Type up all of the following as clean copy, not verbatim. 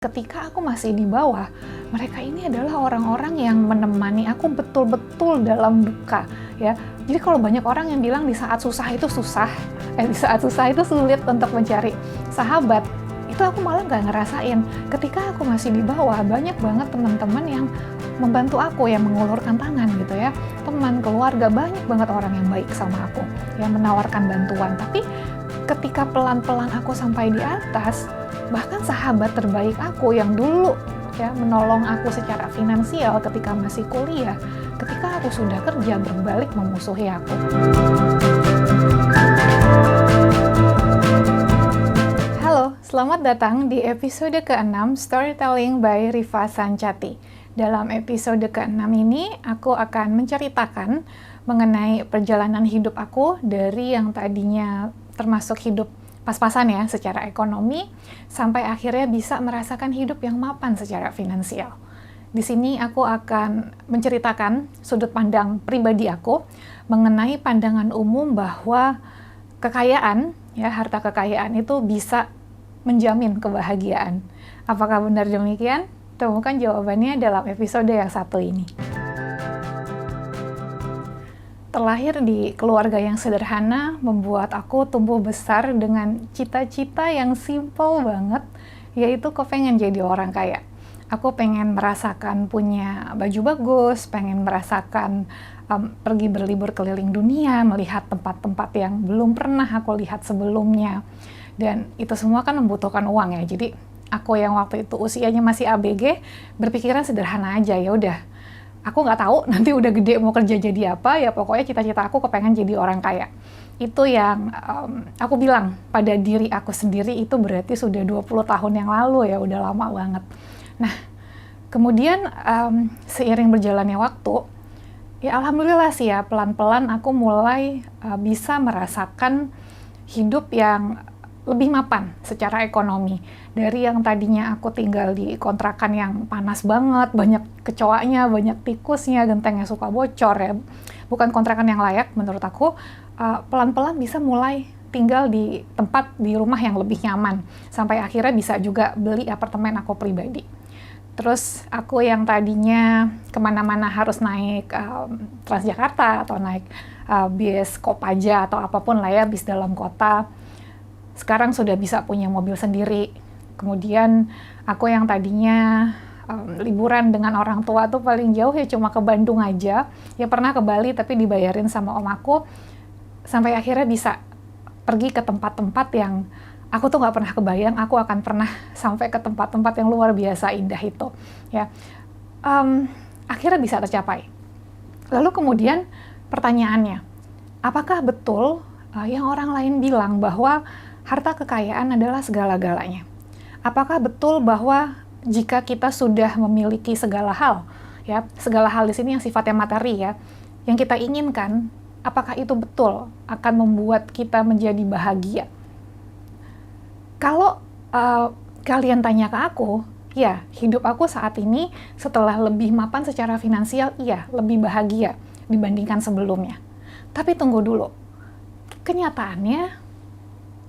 Ketika aku masih di bawah, mereka ini adalah orang-orang yang menemani aku betul-betul dalam duka, ya. Jadi kalau banyak orang yang bilang di saat susah itu di saat susah itu sulit untuk mencari sahabat, itu aku malah nggak ngerasain. Ketika aku masih di bawah, banyak banget teman-teman yang membantu aku, yang mengulurkan tangan gitu ya. Teman, keluarga, banyak banget orang yang baik sama aku, yang menawarkan bantuan. Tapi ketika pelan-pelan aku sampai di atas, bahkan sahabat terbaik aku yang dulu ya menolong aku secara finansial ketika masih kuliah, ketika aku sudah kerja berbalik memusuhi aku. Halo, selamat datang di episode ke-6 Storytelling by Rifa Sancati. Dalam episode ke-6 ini, aku akan menceritakan mengenai perjalanan hidup aku dari yang tadinya termasuk hidup pas-pasan ya secara ekonomi, sampai akhirnya bisa merasakan hidup yang mapan secara finansial. Di sini aku akan menceritakan sudut pandang pribadi aku mengenai pandangan umum bahwa kekayaan, ya harta kekayaan itu bisa menjamin kebahagiaan. Apakah benar demikian? Temukan jawabannya dalam episode yang satu ini. Terlahir di keluarga yang sederhana membuat aku tumbuh besar dengan cita-cita yang simple banget, yaitu aku pengen jadi orang kaya. Aku pengen merasakan punya baju bagus, pengen merasakan pergi berlibur keliling dunia, melihat tempat-tempat yang belum pernah aku lihat sebelumnya. Dan itu semua kan membutuhkan uang ya. Jadi aku yang waktu itu usianya masih ABG, berpikiran sederhana aja, ya udah. Aku nggak tahu nanti udah gede mau kerja jadi apa, ya pokoknya cita-cita aku kepengen jadi orang kaya. Itu yang aku bilang pada diri aku sendiri, itu berarti sudah 20 tahun yang lalu ya, udah lama banget. Nah, kemudian seiring berjalannya waktu, ya alhamdulillah sih ya, pelan-pelan aku mulai bisa merasakan hidup yang lebih mapan secara ekonomi. Dari yang tadinya aku tinggal di kontrakan yang panas banget, banyak kecoaknya, banyak tikusnya, gentengnya suka bocor ya. Bukan kontrakan yang layak menurut aku, pelan-pelan bisa mulai tinggal di tempat, di rumah yang lebih nyaman. Sampai akhirnya bisa juga beli apartemen aku pribadi. Terus aku yang tadinya kemana-mana harus naik Transjakarta atau naik bis Kopaja atau apapun lah ya, bis dalam kota, sekarang sudah bisa punya mobil sendiri. Kemudian aku yang tadinya liburan dengan orang tua tuh paling jauh ya cuma ke Bandung aja. Ya pernah ke Bali tapi dibayarin sama om aku. Sampai akhirnya bisa pergi ke tempat-tempat yang aku tuh nggak pernah kebayang aku akan pernah sampai ke tempat-tempat yang luar biasa indah itu. Ya, akhirnya bisa tercapai. Lalu kemudian pertanyaannya, apakah betul yang orang lain bilang bahwa harta kekayaan adalah segala-galanya? Apakah betul bahwa jika kita sudah memiliki segala hal, ya, segala hal di sini yang sifatnya materi ya, yang kita inginkan, apakah itu betul akan membuat kita menjadi bahagia? Kalau kalian tanya ke aku, ya, hidup aku saat ini setelah lebih mapan secara finansial, iya, lebih bahagia dibandingkan sebelumnya. Tapi tunggu dulu, kenyataannya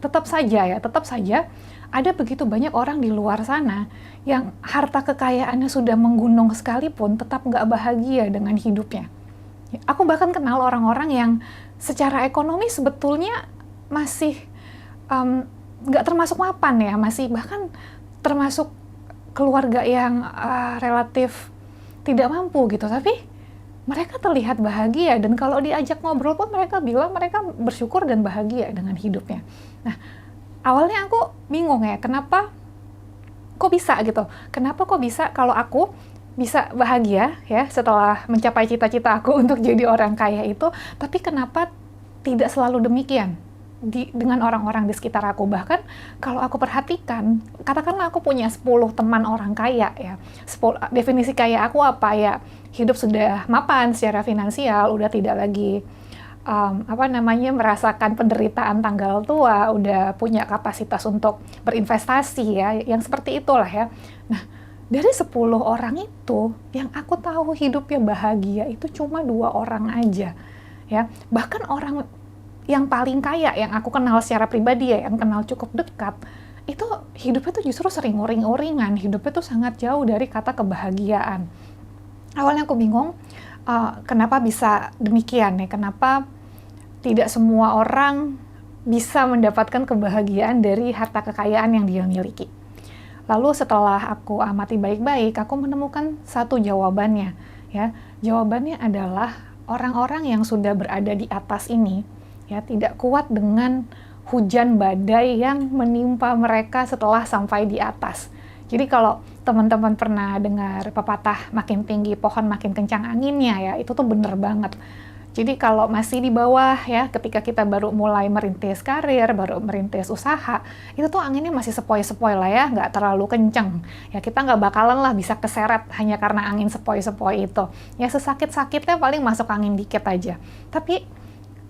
tetap saja ada begitu banyak orang di luar sana yang harta kekayaannya sudah menggunung sekalipun tetap nggak bahagia dengan hidupnya. Aku bahkan kenal orang-orang yang secara ekonomi sebetulnya masih nggak termasuk mapan ya, masih bahkan termasuk keluarga yang relatif tidak mampu gitu, tapi mereka terlihat bahagia, dan kalau diajak ngobrol pun mereka bilang mereka bersyukur dan bahagia dengan hidupnya. Nah, awalnya aku bingung ya, kenapa kok bisa gitu? Kenapa kok bisa kalau aku bisa bahagia ya setelah mencapai cita-cita aku untuk jadi orang kaya itu, tapi kenapa tidak selalu demikian dengan orang-orang di sekitar aku? Bahkan kalau aku perhatikan, katakanlah aku punya 10 teman orang kaya ya. Definisi kaya aku apa ya? Hidup sudah mapan secara finansial, udah tidak lagi merasakan penderitaan tanggal tua, udah punya kapasitas untuk berinvestasi ya, yang seperti itulah ya. Nah, dari 10 orang itu, yang aku tahu hidupnya bahagia itu cuma 2 orang aja ya. Bahkan orang yang paling kaya yang aku kenal secara pribadi ya, yang kenal cukup dekat, itu hidupnya tuh justru sering uring-uringan, hidupnya tuh sangat jauh dari kata kebahagiaan. Awalnya aku bingung, kenapa bisa demikian ya, kenapa tidak semua orang bisa mendapatkan kebahagiaan dari harta kekayaan yang dia miliki. Lalu setelah aku amati baik-baik, aku menemukan satu jawabannya. Ya, jawabannya adalah orang-orang yang sudah berada di atas ini, ya, tidak kuat dengan hujan badai yang menimpa mereka setelah sampai di atas. Jadi kalau teman-teman pernah dengar pepatah makin tinggi pohon makin kencang anginnya ya, itu tuh bener banget. Jadi kalau masih di bawah ya, ketika kita baru mulai merintis karir, baru merintis usaha, itu tuh anginnya masih sepoi-sepoi lah ya, nggak terlalu kenceng. Ya kita nggak bakalan lah bisa keseret hanya karena angin sepoi-sepoi itu. Ya sesakit-sakitnya paling masuk angin dikit aja. Tapi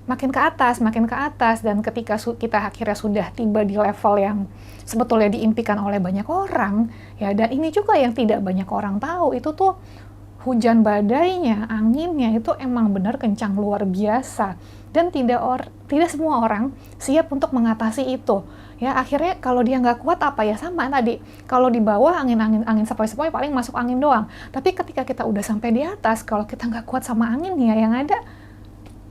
makin ke atas, dan ketika kita akhirnya sudah tiba di level yang sebetulnya diimpikan oleh banyak orang, ya dan ini juga yang tidak banyak orang tahu, itu tuh hujan badainya, anginnya itu emang benar kencang luar biasa, dan tidak semua orang siap untuk mengatasi itu. Ya akhirnya kalau dia nggak kuat apa ya, sama tadi, kalau di bawah angin sepoi-sepoi paling masuk angin doang. Tapi ketika kita udah sampai di atas, kalau kita nggak kuat sama anginnya, yang ada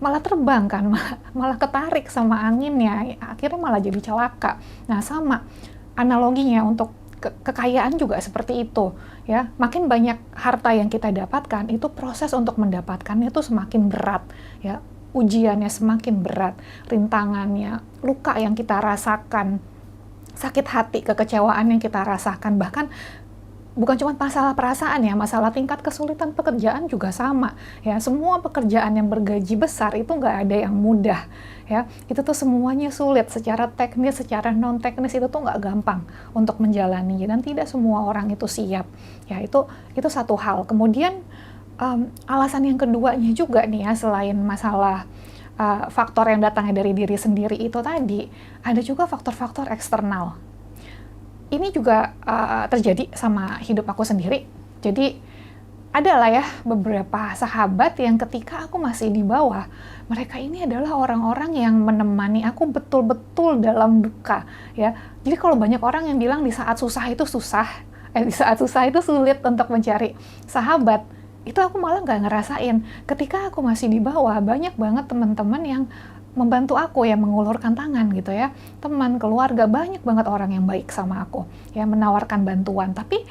malah terbang kan, malah ketarik sama anginnya, akhirnya malah jadi celaka. Nah sama analoginya untuk kekayaan juga seperti itu ya. Makin banyak harta yang kita dapatkan, itu proses untuk mendapatkannya itu semakin berat ya, ujiannya semakin berat, rintangannya, luka yang kita rasakan, sakit hati, kekecewaan yang kita rasakan, bahkan bukan cuma masalah perasaan ya, masalah tingkat kesulitan pekerjaan juga sama ya. Semua pekerjaan yang bergaji besar itu nggak ada yang mudah ya, itu tuh semuanya sulit secara teknis, secara non teknis itu tuh nggak gampang untuk menjalani, dan tidak semua orang itu siap ya. Itu satu hal. Kemudian alasan yang keduanya juga nih ya, selain masalah faktor yang datangnya dari diri sendiri itu tadi, ada juga faktor-faktor eksternal. Ini juga terjadi sama hidup aku sendiri. Jadi adalah ya beberapa sahabat yang ketika aku masih di bawah, mereka ini adalah orang-orang yang menemani aku betul-betul dalam duka ya. Jadi kalau banyak orang yang bilang di saat susah itu di saat susah itu sulit untuk mencari sahabat, itu aku malah nggak ngerasain. Ketika aku masih di bawah, banyak banget teman-teman yang membantu aku ya, mengulurkan tangan gitu ya, teman, keluarga, banyak banget orang yang baik sama aku ya, menawarkan bantuan. Tapi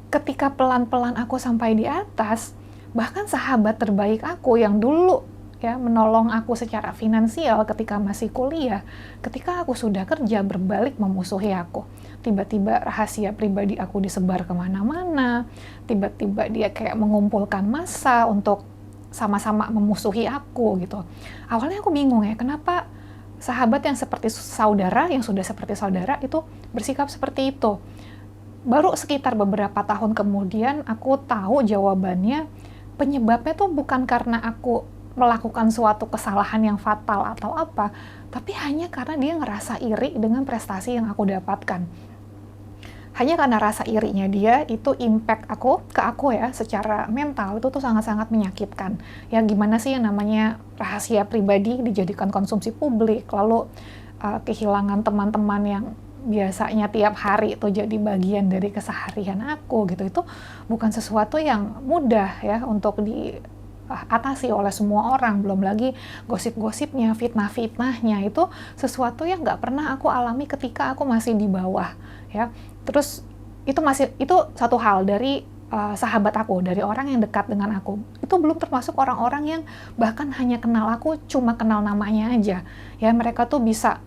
ketika pelan-pelan aku sampai di atas, bahkan sahabat terbaik aku yang dulu ya menolong aku secara finansial ketika masih kuliah, ketika aku sudah kerja berbalik memusuhi aku. Tiba-tiba rahasia pribadi aku disebar kemana-mana, tiba-tiba dia kayak mengumpulkan massa untuk sama-sama memusuhi aku gitu. Awalnya aku bingung ya, kenapa sahabat yang seperti saudara, yang sudah seperti saudara itu bersikap seperti itu. Baru sekitar beberapa tahun kemudian aku tahu jawabannya, penyebabnya tuh bukan karena aku melakukan suatu kesalahan yang fatal atau apa, tapi hanya karena dia ngerasa iri dengan prestasi yang aku dapatkan. Hanya karena rasa irinya dia, itu impact ke aku ya, secara mental itu tuh sangat-sangat menyakitkan. Ya gimana sih yang namanya rahasia pribadi dijadikan konsumsi publik, lalu kehilangan teman-teman yang biasanya tiap hari itu jadi bagian dari keseharian aku gitu, itu bukan sesuatu yang mudah ya untuk diatasi oleh semua orang. Belum lagi gosip-gosipnya, fitnah-fitnahnya, itu sesuatu yang nggak pernah aku alami ketika aku masih di bawah ya. Terus itu satu hal dari sahabat aku, dari orang yang dekat dengan aku. Itu belum termasuk orang-orang yang bahkan hanya kenal aku, cuma kenal namanya aja ya. Mereka tuh bisa,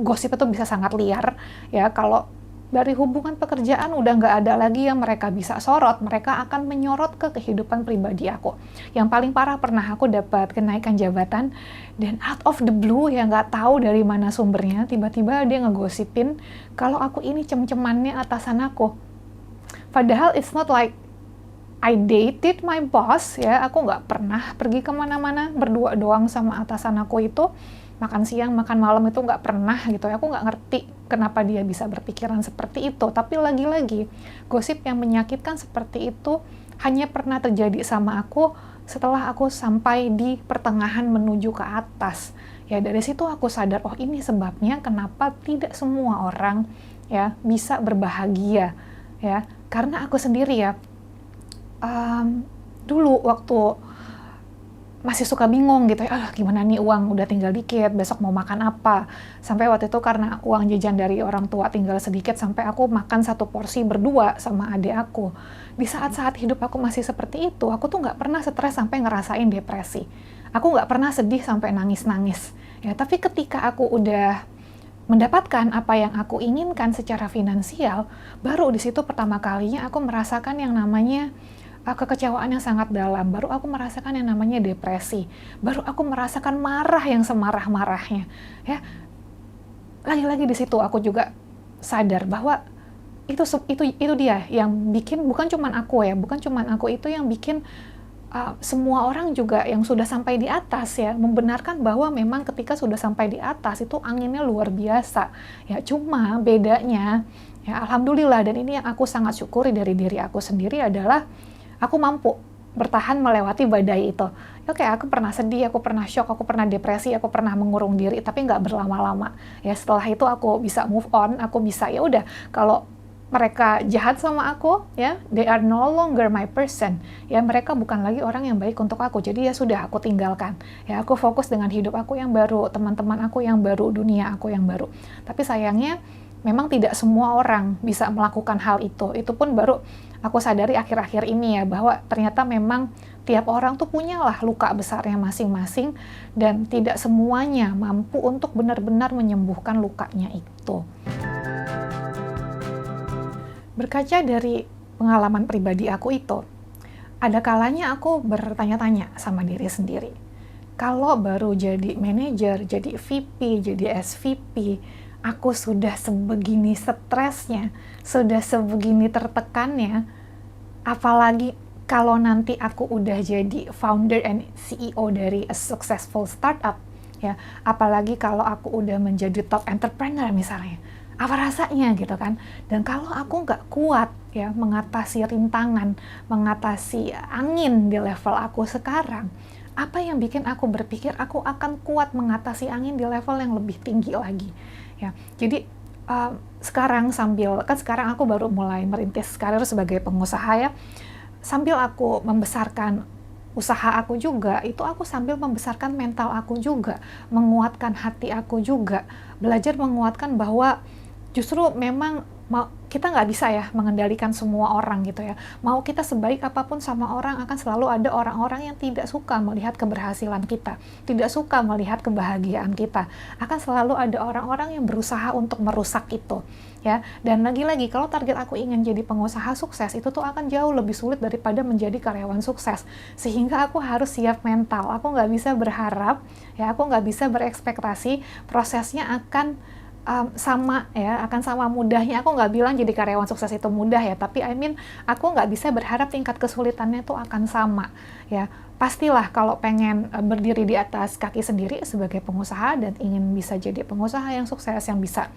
gosip itu bisa sangat liar ya. Kalau dari hubungan pekerjaan udah nggak ada lagi yang mereka bisa sorot, mereka akan menyorot ke kehidupan pribadi aku. Yang paling parah, pernah aku dapat kenaikan jabatan, dan out of the blue ya, nggak tahu dari mana sumbernya, tiba-tiba dia ngegosipin kalau aku ini cem-cemannya atasan aku. Padahal it's not like I dated my boss ya, aku nggak pernah pergi kemana-mana, berdua doang sama atasan aku itu. Makan siang, makan malam itu nggak pernah gitu ya. Aku nggak ngerti kenapa dia bisa berpikiran seperti itu. Tapi lagi-lagi, gosip yang menyakitkan seperti itu hanya pernah terjadi sama aku setelah aku sampai di pertengahan menuju ke atas. Ya dari situ aku sadar, oh ini sebabnya kenapa tidak semua orang ya, bisa berbahagia, ya. Karena aku sendiri ya, dulu waktu masih suka bingung gitu ya, gimana nih uang udah tinggal dikit, besok mau makan apa. Sampai waktu itu karena uang jajan dari orang tua tinggal sedikit, sampai aku makan satu porsi berdua sama adik aku. Di saat-saat hidup aku masih seperti itu, aku tuh nggak pernah stres sampai ngerasain depresi. Aku nggak pernah sedih sampai nangis-nangis. Ya, tapi ketika aku udah mendapatkan apa yang aku inginkan secara finansial, baru di situ pertama kalinya aku merasakan yang namanya kekecewaan yang sangat dalam. Baru aku merasakan yang namanya depresi. Baru aku merasakan marah yang semarah-marahnya. Ya, lagi-lagi di situ aku juga sadar bahwa itu dia yang bikin, bukan cuman aku ya, bukan cuman aku, itu yang bikin semua orang juga yang sudah sampai di atas ya, membenarkan bahwa memang ketika sudah sampai di atas itu anginnya luar biasa. Ya, cuma bedanya ya, alhamdulillah, dan ini yang aku sangat syukuri dari diri aku sendiri adalah aku mampu bertahan melewati badai itu. Oke, aku pernah sedih, aku pernah shock, aku pernah depresi, aku pernah mengurung diri, tapi nggak berlama-lama. Ya, setelah itu aku bisa move on, aku bisa, ya udah, kalau mereka jahat sama aku, ya, they are no longer my person. Ya, mereka bukan lagi orang yang baik untuk aku. Jadi ya sudah, aku tinggalkan. Ya, aku fokus dengan hidup aku yang baru, teman-teman aku yang baru, dunia aku yang baru. Tapi sayangnya, memang tidak semua orang bisa melakukan hal itu. Itu pun baru aku sadari akhir-akhir ini ya, bahwa ternyata memang tiap orang tuh punyalah luka besarnya masing-masing, dan tidak semuanya mampu untuk benar-benar menyembuhkan lukanya itu. Berkaca dari pengalaman pribadi aku itu, ada kalanya aku bertanya-tanya sama diri sendiri. Kalau baru jadi manajer, jadi VP, jadi SVP, aku sudah sebegini stresnya, sudah sebegini tertekannya, apalagi kalau nanti aku udah jadi founder and CEO dari a successful startup, ya, apalagi kalau aku udah menjadi top entrepreneur misalnya, apa rasanya gitu kan. Dan kalau aku nggak kuat ya mengatasi rintangan, mengatasi angin di level aku sekarang, apa yang bikin aku berpikir aku akan kuat mengatasi angin di level yang lebih tinggi lagi ya. Jadi sekarang sekarang aku baru mulai merintis karir sebagai pengusaha ya, sambil aku membesarkan usaha aku juga, itu aku sambil membesarkan mental aku juga, menguatkan hati aku juga, belajar menguatkan bahwa justru memang kita nggak bisa ya mengendalikan semua orang gitu ya. Mau kita sebaik apapun sama orang, akan selalu ada orang-orang yang tidak suka melihat keberhasilan kita, tidak suka melihat kebahagiaan kita. Akan selalu ada orang-orang yang berusaha untuk merusak itu. Ya, dan lagi-lagi kalau target aku ingin jadi pengusaha sukses, itu tuh akan jauh lebih sulit daripada menjadi karyawan sukses. Sehingga aku harus siap mental. Aku nggak bisa berharap, ya, aku nggak bisa berekspektasi prosesnya akan sama ya, akan sama mudahnya. Aku nggak bilang jadi karyawan sukses itu mudah ya, tapi aku nggak bisa berharap tingkat kesulitannya itu akan sama ya. Pastilah kalau pengen berdiri di atas kaki sendiri sebagai pengusaha dan ingin bisa jadi pengusaha yang sukses, yang bisa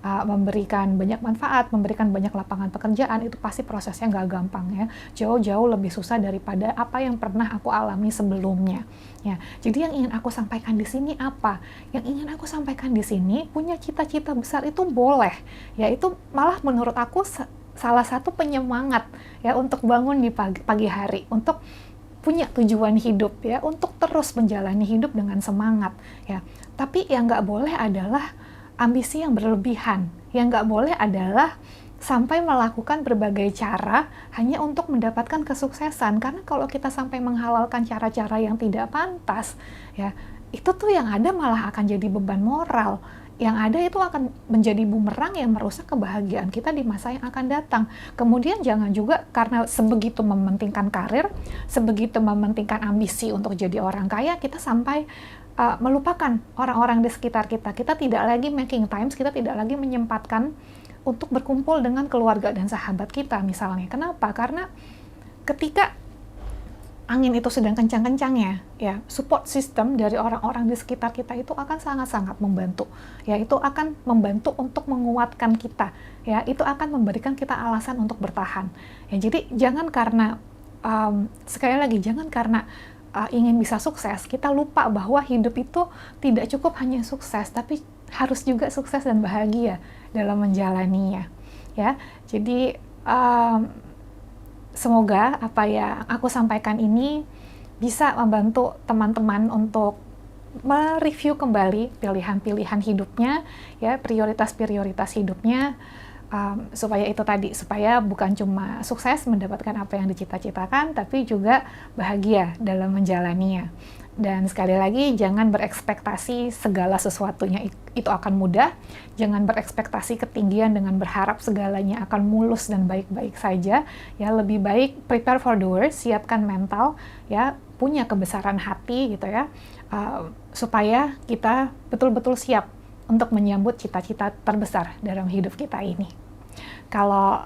memberikan banyak manfaat, memberikan banyak lapangan pekerjaan, itu pasti prosesnya nggak gampang ya. Jauh-jauh lebih susah daripada apa yang pernah aku alami sebelumnya. Ya, jadi yang ingin aku sampaikan di sini apa? Yang ingin aku sampaikan di sini, punya cita-cita besar itu boleh. Ya, itu malah menurut aku salah satu penyemangat ya untuk bangun di pagi hari, untuk punya tujuan hidup ya, untuk terus menjalani hidup dengan semangat ya. Tapi yang nggak boleh adalah ambisi yang berlebihan. Yang nggak boleh adalah sampai melakukan berbagai cara hanya untuk mendapatkan kesuksesan. Karena kalau kita sampai menghalalkan cara-cara yang tidak pantas, ya, itu tuh yang ada malah akan jadi beban moral. Yang ada itu akan menjadi bumerang yang merusak kebahagiaan kita di masa yang akan datang. Kemudian jangan juga karena sebegitu mementingkan karir, sebegitu mementingkan ambisi untuk jadi orang kaya, kita sampai melupakan orang-orang di sekitar kita. Kita tidak lagi making times, kita tidak lagi menyempatkan untuk berkumpul dengan keluarga dan sahabat kita misalnya. Kenapa? Karena ketika angin itu sedang kencang-kencangnya, ya, support system dari orang-orang di sekitar kita itu akan sangat-sangat membantu. Ya, itu akan membantu untuk menguatkan kita. Ya, itu akan memberikan kita alasan untuk bertahan. Ya, jadi jangan karena sekali lagi jangan karena ingin bisa sukses, kita lupa bahwa hidup itu tidak cukup hanya sukses, tapi harus juga sukses dan bahagia dalam menjalaninya. Ya, jadi semoga apa yang aku sampaikan ini bisa membantu teman-teman untuk mereview kembali pilihan-pilihan hidupnya, ya, prioritas-prioritas hidupnya, supaya itu tadi, supaya bukan cuma sukses mendapatkan apa yang dicita-citakan, tapi juga bahagia dalam menjalaninya. Dan sekali lagi, jangan berekspektasi segala sesuatunya itu akan mudah, jangan berekspektasi ketinggian dengan berharap segalanya akan mulus dan baik-baik saja. Ya, lebih baik prepare for the worst, siapkan mental, ya, punya kebesaran hati gitu ya, supaya kita betul-betul siap untuk menyambut cita-cita terbesar dalam hidup kita ini. Kalau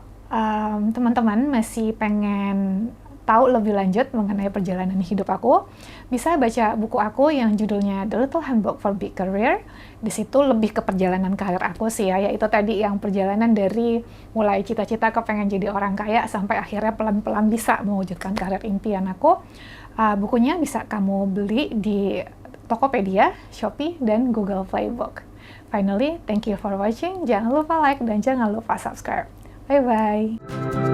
teman-teman masih pengen tahu lebih lanjut mengenai perjalanan hidup aku, bisa baca buku aku yang judulnya The Little Handbook for Big Career. Di situ lebih ke perjalanan karir aku sih ya, yaitu tadi yang perjalanan dari mulai cita-cita kepengen jadi orang kaya sampai akhirnya pelan-pelan bisa mewujudkan karir impian aku. Bukunya bisa kamu beli di Tokopedia, Shopee, dan Google Playbook. Finally, thank you for watching. Jangan lupa like dan jangan lupa subscribe. Bye-bye.